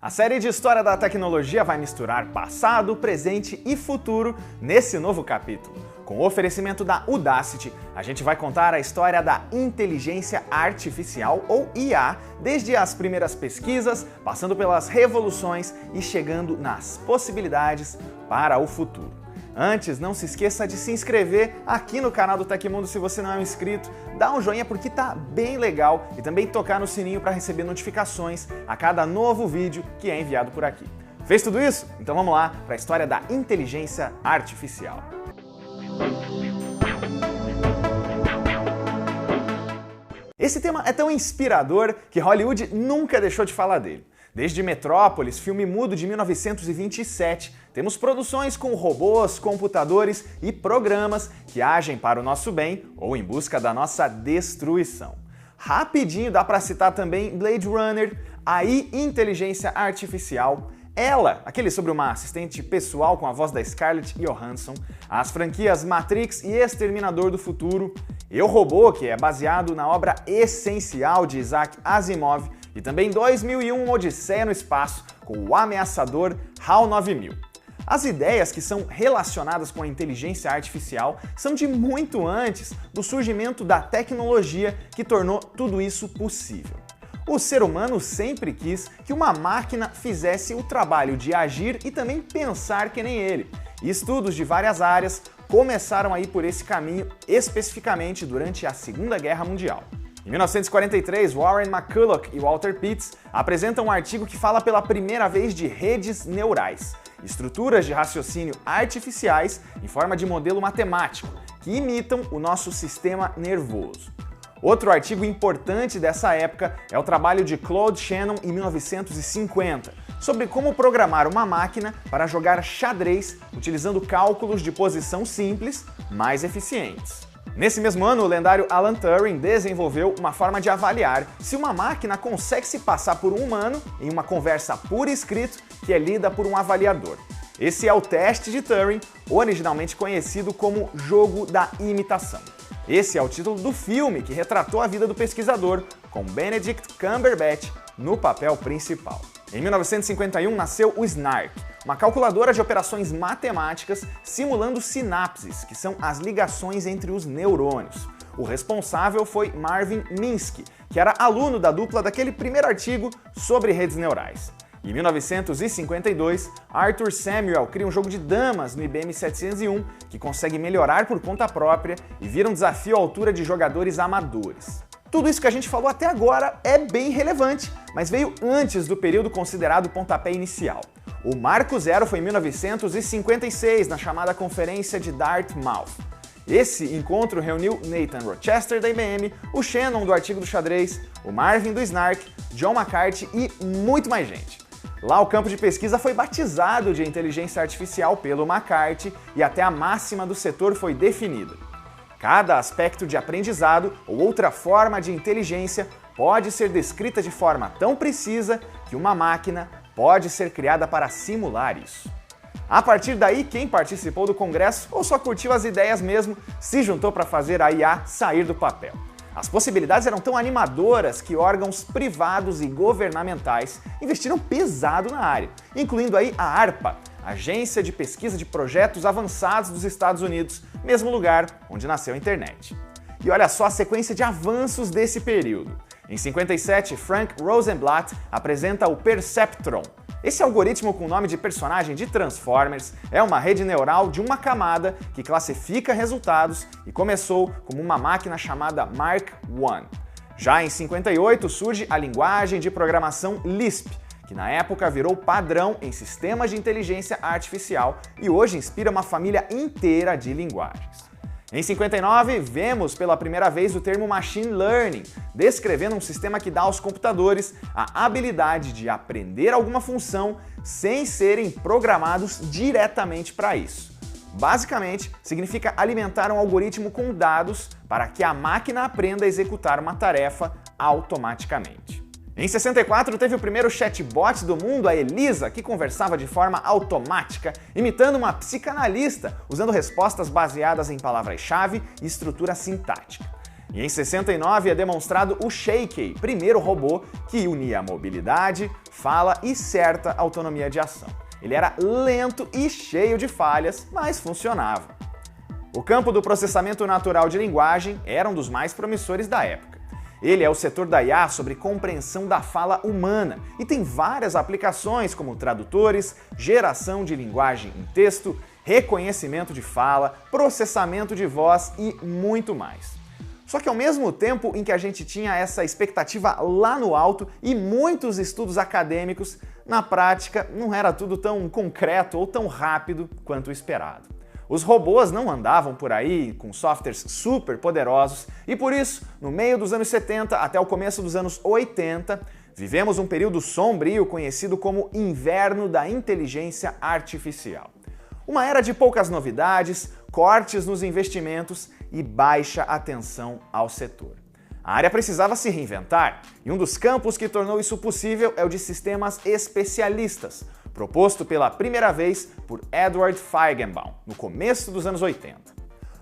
A série de História da Tecnologia vai misturar passado, presente e futuro nesse novo capítulo. Com o oferecimento da Udacity, a gente vai contar a história da inteligência artificial, ou IA, desde as primeiras pesquisas, passando pelas revoluções e chegando nas possibilidades para o futuro. Antes, não se esqueça de se inscrever aqui no canal do Tecmundo se você não é um inscrito, dá um joinha porque tá bem legal e também tocar no sininho para receber notificações a cada novo vídeo que é enviado por aqui. Fez tudo isso? Então vamos lá para a história da inteligência artificial. Esse tema é tão inspirador que Hollywood nunca deixou de falar dele. Desde Metrópolis, filme mudo de 1927, temos produções com robôs, computadores e programas que agem para o nosso bem ou em busca da nossa destruição. Rapidinho dá para citar também Blade Runner, AI Inteligência Artificial, Ela, aquele sobre uma assistente pessoal com a voz da Scarlett Johansson, as franquias Matrix e Exterminador do Futuro, Eu, Robô, que é baseado na obra essencial de Isaac Asimov, e também 2001 Odisseia no Espaço, com o ameaçador HAL 9000. As ideias que são relacionadas com a inteligência artificial são de muito antes do surgimento da tecnologia que tornou tudo isso possível. O ser humano sempre quis que uma máquina fizesse o trabalho de agir e também pensar que nem ele. E estudos de várias áreas começaram a ir por esse caminho especificamente durante a Segunda Guerra Mundial. Em 1943, Warren McCulloch e Walter Pitts apresentam um artigo que fala pela primeira vez de redes neurais, estruturas de raciocínio artificiais em forma de modelo matemático, que imitam o nosso sistema nervoso. Outro artigo importante dessa época é o trabalho de Claude Shannon em 1950, sobre como programar uma máquina para jogar xadrez utilizando cálculos de posição simples, mais eficientes. Nesse mesmo ano, o lendário Alan Turing desenvolveu uma forma de avaliar se uma máquina consegue se passar por um humano em uma conversa por escrito que é lida por um avaliador. Esse é o teste de Turing, originalmente conhecido como jogo da imitação. Esse é o título do filme que retratou a vida do pesquisador, com Benedict Cumberbatch no papel principal. Em 1951 nasceu o Snark, uma calculadora de operações matemáticas simulando sinapses, que são as ligações entre os neurônios. O responsável foi Marvin Minsky, que era aluno da dupla daquele primeiro artigo sobre redes neurais. Em 1952, Arthur Samuel cria um jogo de damas no IBM 701 que consegue melhorar por conta própria e vira um desafio à altura de jogadores amadores. Tudo isso que a gente falou até agora é bem relevante, mas veio antes do período considerado pontapé inicial. O marco zero foi em 1956, na chamada Conferência de Dartmouth. Esse encontro reuniu Nathan Rochester da IBM, o Shannon do artigo do xadrez, o Marvin do Snark, John McCarthy e muito mais gente. Lá o campo de pesquisa foi batizado de inteligência artificial pelo McCarthy e até a máxima do setor foi definida. Cada aspecto de aprendizado ou outra forma de inteligência pode ser descrita de forma tão precisa que uma máquina pode ser criada para simular isso. A partir daí, quem participou do congresso ou só curtiu as ideias mesmo, se juntou para fazer a IA sair do papel. As possibilidades eram tão animadoras que órgãos privados e governamentais investiram pesado na área, incluindo aí a ARPA, Agência de Pesquisa de Projetos Avançados dos Estados Unidos, mesmo lugar onde nasceu a internet. E olha só a sequência de avanços desse período. Em 57, Frank Rosenblatt apresenta o Perceptron. Esse algoritmo com o nome de personagem de Transformers é uma rede neural de uma camada que classifica resultados e começou como uma máquina chamada Mark I. Já em 58 surge a linguagem de programação Lisp, que na época virou padrão em sistemas de inteligência artificial e hoje inspira uma família inteira de linguagens. Em 59, vemos pela primeira vez o termo Machine Learning, descrevendo um sistema que dá aos computadores a habilidade de aprender alguma função sem serem programados diretamente para isso. Basicamente, significa alimentar um algoritmo com dados para que a máquina aprenda a executar uma tarefa automaticamente. Em 64, teve o primeiro chatbot do mundo, a Elisa, que conversava de forma automática, imitando uma psicanalista, usando respostas baseadas em palavras-chave e estrutura sintática. E em 69 é demonstrado o Shakey, primeiro robô que unia mobilidade, fala e certa autonomia de ação. Ele era lento e cheio de falhas, mas funcionava. O campo do processamento natural de linguagem era um dos mais promissores da época. Ele é o setor da IA sobre compreensão da fala humana e tem várias aplicações como tradutores, geração de linguagem em texto, reconhecimento de fala, processamento de voz e muito mais. Só que ao mesmo tempo em que a gente tinha essa expectativa lá no alto e muitos estudos acadêmicos, na prática não era tudo tão concreto ou tão rápido quanto o esperado. Os robôs não andavam por aí com softwares super poderosos e por isso, no meio dos anos 70 até o começo dos anos 80, vivemos um período sombrio conhecido como Inverno da Inteligência Artificial. Uma era de poucas novidades, cortes nos investimentos e baixa atenção ao setor. A área precisava se reinventar, e um dos campos que tornou isso possível é o de sistemas especialistas, proposto pela primeira vez por Edward Feigenbaum, no começo dos anos 80.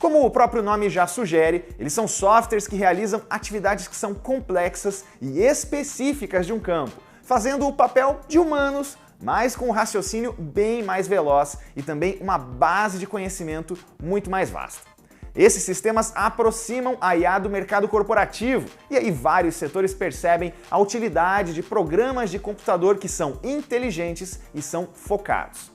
Como o próprio nome já sugere, eles são softwares que realizam atividades que são complexas e específicas de um campo, fazendo o papel de humanos, mas com um raciocínio bem mais veloz e também uma base de conhecimento muito mais vasta. Esses sistemas aproximam a IA do mercado corporativo, e aí vários setores percebem a utilidade de programas de computador que são inteligentes e são focados.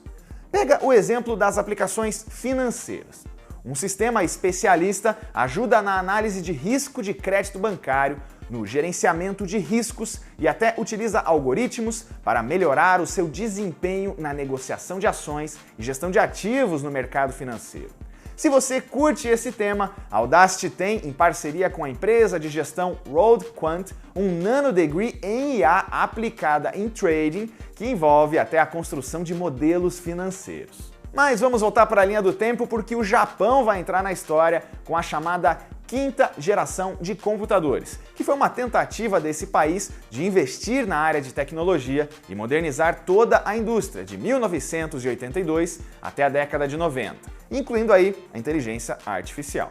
Pega o exemplo das aplicações financeiras. Um sistema especialista ajuda na análise de risco de crédito bancário, no gerenciamento de riscos e até utiliza algoritmos para melhorar o seu desempenho na negociação de ações e gestão de ativos no mercado financeiro. Se você curte esse tema, a Audacity tem, em parceria com a empresa de gestão RoadQuant, um nanodegree em IA aplicada em trading que envolve até a construção de modelos financeiros. Mas vamos voltar para a linha do tempo porque o Japão vai entrar na história com a chamada quinta geração de computadores, que foi uma tentativa desse país de investir na área de tecnologia e modernizar toda a indústria de 1982 até a década de 90, incluindo aí a inteligência artificial.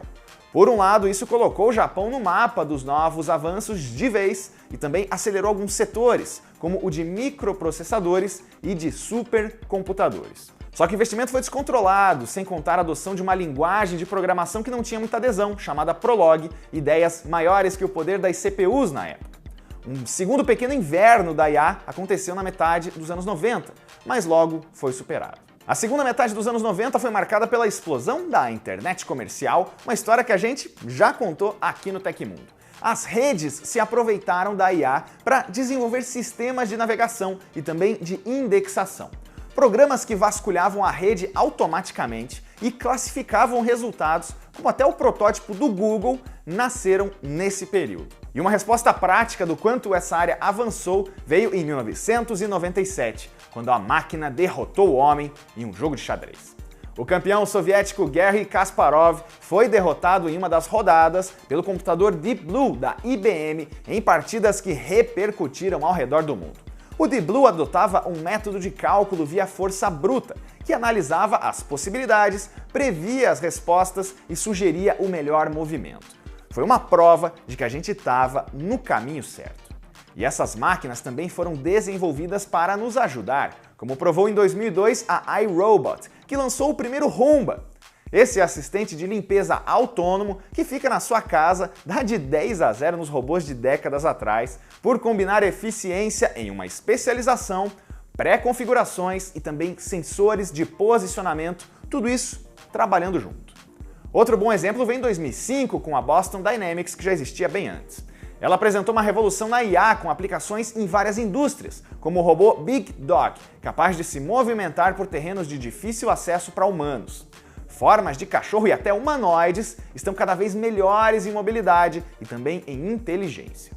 Por um lado, isso colocou o Japão no mapa dos novos avanços de vez e também acelerou alguns setores, como o de microprocessadores e de supercomputadores. Só que o investimento foi descontrolado, sem contar a adoção de uma linguagem de programação que não tinha muita adesão, chamada Prolog, ideias maiores que o poder das CPUs na época. Um segundo pequeno inverno da IA aconteceu na metade dos anos 90, mas logo foi superado. A segunda metade dos anos 90 foi marcada pela explosão da internet comercial, uma história que a gente já contou aqui no Tecmundo. As redes se aproveitaram da IA para desenvolver sistemas de navegação e também de indexação. Programas que vasculhavam a rede automaticamente e classificavam resultados, como até o protótipo do Google, nasceram nesse período. E uma resposta prática do quanto essa área avançou veio em 1997, quando a máquina derrotou o homem em um jogo de xadrez. O campeão soviético Garry Kasparov foi derrotado em uma das rodadas pelo computador Deep Blue da IBM em partidas que repercutiram ao redor do mundo. O Deep Blue adotava um método de cálculo via força bruta, que analisava as possibilidades, previa as respostas e sugeria o melhor movimento. Foi uma prova de que a gente estava no caminho certo. E essas máquinas também foram desenvolvidas para nos ajudar, como provou em 2002 a iRobot, que lançou o primeiro Roomba. Esse assistente de limpeza autônomo que fica na sua casa dá de 10-0 nos robôs de décadas atrás, por combinar eficiência em uma especialização, pré-configurações e também sensores de posicionamento, tudo isso trabalhando junto. Outro bom exemplo vem em 2005 com a Boston Dynamics, que já existia bem antes. Ela apresentou uma revolução na IA com aplicações em várias indústrias, como o robô Big Dog, capaz de se movimentar por terrenos de difícil acesso para humanos. Formas de cachorro e até humanoides estão cada vez melhores em mobilidade e também em inteligência.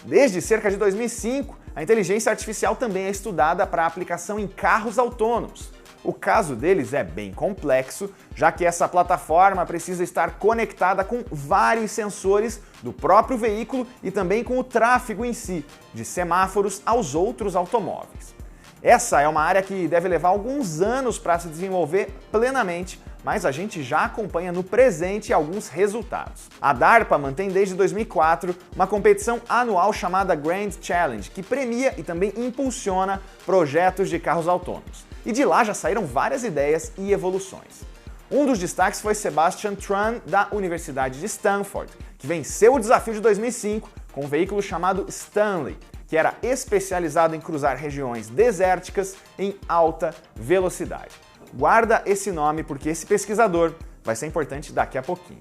Desde cerca de 2005, a inteligência artificial também é estudada para aplicação em carros autônomos. O caso deles é bem complexo, já que essa plataforma precisa estar conectada com vários sensores do próprio veículo e também com o tráfego em si, de semáforos aos outros automóveis. Essa é uma área que deve levar alguns anos para se desenvolver plenamente, mas a gente já acompanha no presente alguns resultados. A DARPA mantém desde 2004 uma competição anual chamada Grand Challenge, que premia e também impulsiona projetos de carros autônomos. E de lá já saíram várias ideias e evoluções. Um dos destaques foi Sebastian Tran, da Universidade de Stanford, que venceu o desafio de 2005 com um veículo chamado Stanley, que era especializado em cruzar regiões desérticas em alta velocidade. Guarda esse nome porque esse pesquisador vai ser importante daqui a pouquinho.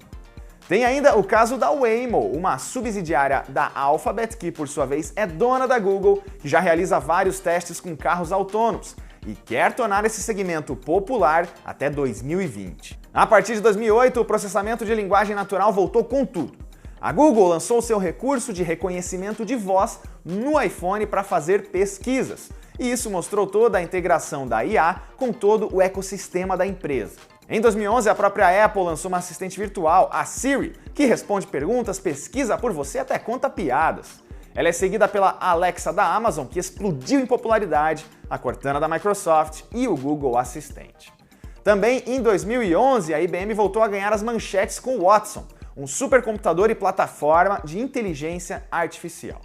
Tem ainda o caso da Waymo, uma subsidiária da Alphabet, que por sua vez é dona da Google, que já realiza vários testes com carros autônomos e quer tornar esse segmento popular até 2020. A partir de 2008, o processamento de linguagem natural voltou com tudo. A Google lançou seu recurso de reconhecimento de voz no iPhone para fazer pesquisas, e isso mostrou toda a integração da IA com todo o ecossistema da empresa. Em 2011, a própria Apple lançou uma assistente virtual, a Siri, que responde perguntas, pesquisa por você e até conta piadas. Ela é seguida pela Alexa da Amazon, que explodiu em popularidade, a Cortana da Microsoft e o Google Assistente. Também em 2011, a IBM voltou a ganhar as manchetes com o Watson, um supercomputador e plataforma de inteligência artificial.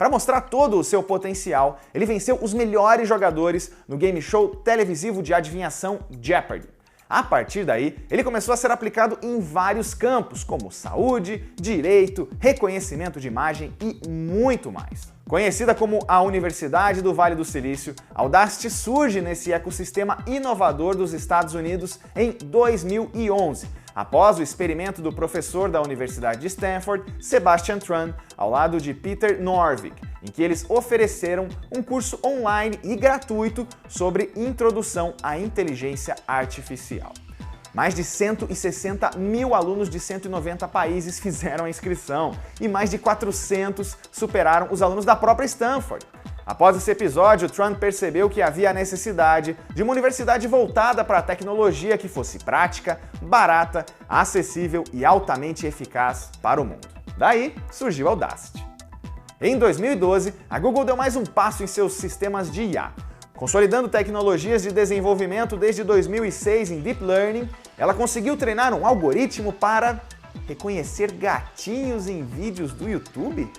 Para mostrar todo o seu potencial, ele venceu os melhores jogadores no game show televisivo de adivinhação Jeopardy! A partir daí, ele começou a ser aplicado em vários campos, como saúde, direito, reconhecimento de imagem e muito mais. Conhecida como a Universidade do Vale do Silício, a Audacity surge nesse ecossistema inovador dos Estados Unidos em 2011, após o experimento do professor da Universidade de Stanford, Sebastian Tran, ao lado de Peter Norvig, em que eles ofereceram um curso online e gratuito sobre introdução à inteligência artificial. Mais de 160 mil alunos de 190 países fizeram a inscrição e mais de 400 superaram os alunos da própria Stanford. Após esse episódio, Tran percebeu que havia a necessidade de uma universidade voltada para a tecnologia que fosse prática, barata, acessível e altamente eficaz para o mundo. Daí surgiu a Audacity. Em 2012, a Google deu mais um passo em seus sistemas de IA. Consolidando tecnologias de desenvolvimento desde 2006 em Deep Learning, ela conseguiu treinar um algoritmo para reconhecer gatinhos em vídeos do YouTube?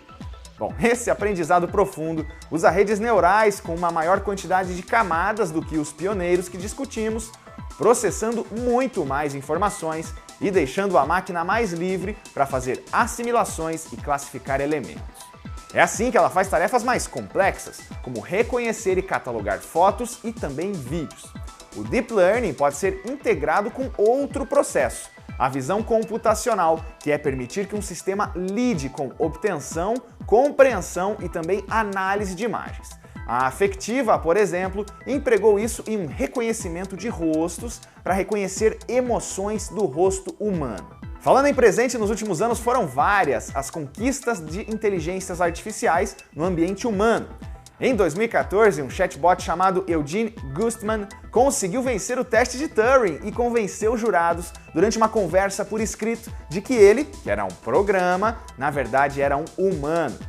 Bom, esse aprendizado profundo usa redes neurais com uma maior quantidade de camadas do que os pioneiros que discutimos, processando muito mais informações e deixando a máquina mais livre para fazer assimilações e classificar elementos. É assim que ela faz tarefas mais complexas, como reconhecer e catalogar fotos e também vídeos. O Deep Learning pode ser integrado com outro processo, a visão computacional, que é permitir que um sistema lide com obtenção, compreensão e também análise de imagens. A Afectiva, por exemplo, empregou isso em um reconhecimento de rostos para reconhecer emoções do rosto humano. Falando em presente, nos últimos anos foram várias as conquistas de inteligências artificiais no ambiente humano. Em 2014, um chatbot chamado Eugene Gustman conseguiu vencer o teste de Turing e convenceu os jurados durante uma conversa por escrito de que ele, que era um programa, na verdade era um humano.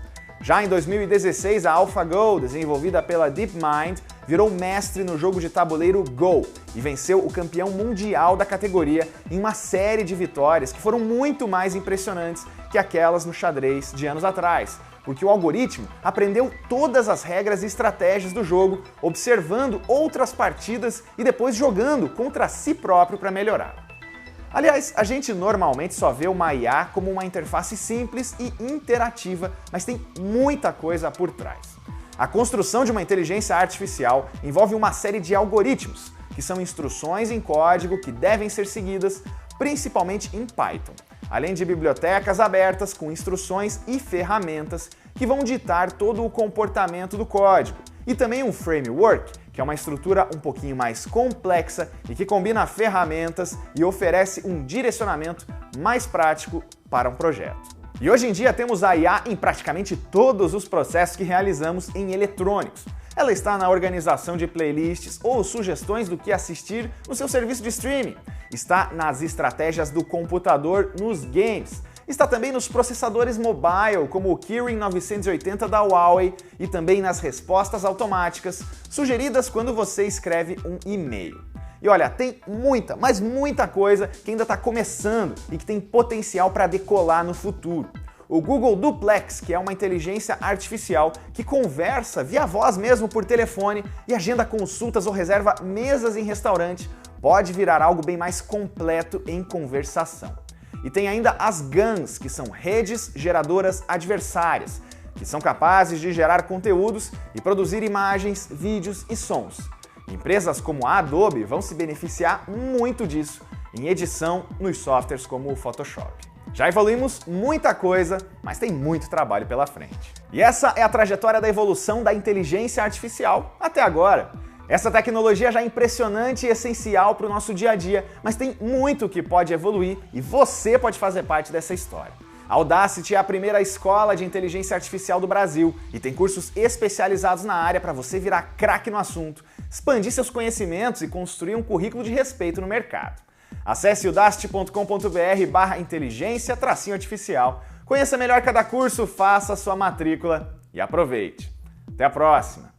Já em 2016, a AlphaGo, desenvolvida pela DeepMind, virou mestre no jogo de tabuleiro Go e venceu o campeão mundial da categoria em uma série de vitórias que foram muito mais impressionantes que aquelas no xadrez de anos atrás, porque o algoritmo aprendeu todas as regras e estratégias do jogo, observando outras partidas e depois jogando contra si próprio para melhorar. Aliás, a gente normalmente só vê uma IA como uma interface simples e interativa, mas tem muita coisa por trás. A construção de uma inteligência artificial envolve uma série de algoritmos, que são instruções em código que devem ser seguidas, principalmente em Python, além de bibliotecas abertas com instruções e ferramentas que vão ditar todo o comportamento do código, e também um framework, que é uma estrutura um pouquinho mais complexa e que combina ferramentas e oferece um direcionamento mais prático para um projeto. E hoje em dia temos a IA em praticamente todos os processos que realizamos em eletrônicos. Ela está na organização de playlists ou sugestões do que assistir no seu serviço de streaming. Está nas estratégias do computador nos games. Está também nos processadores mobile, como o Kirin 980 da Huawei, e também nas respostas automáticas sugeridas quando você escreve um e-mail. E olha, tem muita, mas muita coisa que ainda está começando e que tem potencial para decolar no futuro. O Google Duplex, que é uma inteligência artificial que conversa via voz mesmo por telefone e agenda consultas ou reserva mesas em restaurante, pode virar algo bem mais completo em conversação. E tem ainda as GANs, que são redes geradoras adversárias, que são capazes de gerar conteúdos e produzir imagens, vídeos e sons. Empresas como a Adobe vão se beneficiar muito disso em edição nos softwares como o Photoshop. Já evoluímos muita coisa, mas tem muito trabalho pela frente. E essa é a trajetória da evolução da inteligência artificial até agora. Essa tecnologia já é impressionante e essencial para o nosso dia a dia, mas tem muito que pode evoluir e você pode fazer parte dessa história. A Audacity é a primeira escola de inteligência artificial do Brasil e tem cursos especializados na área para você virar craque no assunto, expandir seus conhecimentos e construir um currículo de respeito no mercado. Acesse udacity.com.br/inteligência-artificial, conheça melhor cada curso, faça sua matrícula e aproveite. Até a próxima!